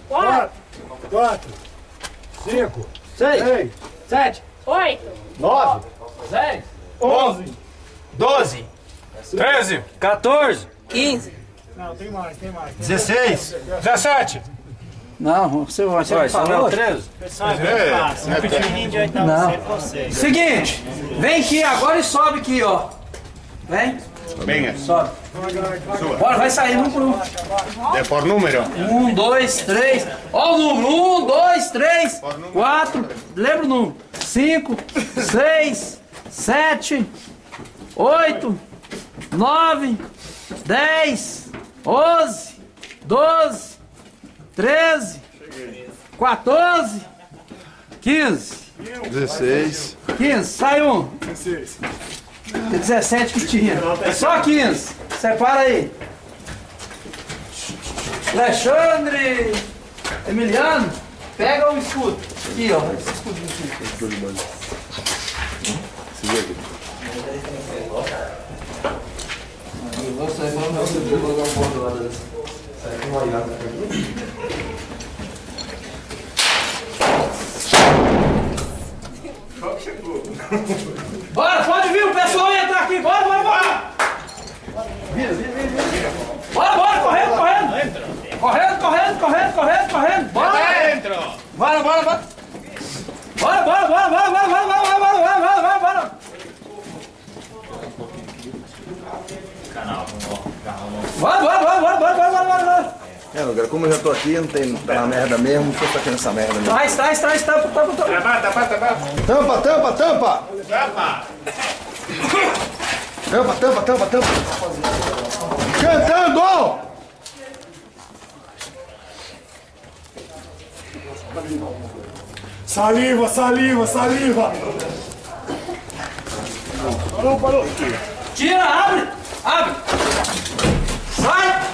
4, 5, 6, 7, 8, 9, 10, 11, 12, 13, 14. 15. Não, tem mais. 16. 17. Não, você Vai, falou. 13. Pessoal, é bem fácil. Um pequenininho de oitavo Não. C pra vocês. Seguinte, vem aqui agora e sobe aqui, ó. Vem, Venga. sobe. Bora, vai sair um por um. De por número. 1, 2, 3. Ó o número. 1, 2, 3, 4. Lembra o número? 5, 6, 7, 8, 9, 10, 11, 12, 13, 14, 15. 16. 15, sai um. 17 que tinha. Só 15. Separa aí. Alexandre, Emiliano, pega o escudo. Aqui, ó. Esse escudinho aqui. Bora, pode vir, o pessoal entra aqui. Bora. Vira. Bora, correndo. Bora. Bora. Bora. Bora. É, meu cara, como eu já tô aqui, não tem, tá na merda mesmo, não tô fazendo essa merda mesmo. Traz, tampa. Tampa! Tampa! Cantando! Saliva. Parou. Tira, abre. Sai.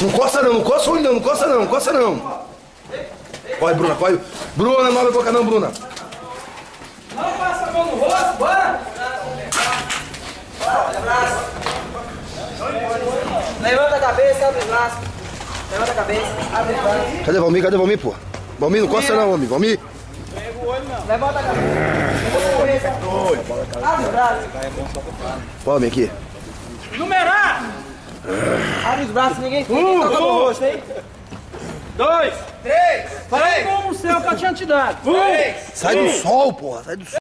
Não coça o olho não coça não. Corre, Bruna, corre. Bruna, não abre a boca não, Bruna. Não passa a mão no rosto, bora. Levanta a cabeça, abre os braços. Levanta a cabeça, abre os braços. Cadê Valmir, pô? Valmir, não coça não, homem. Valmir. Levanta a cabeça. Abre os braços. Valmir, aqui. Numerar. Abre os braços, ninguém toca no rosto, hein? 2, 3. Fala como o céu que eu tinha te dado. Sai do sol, porra. Sai do sol.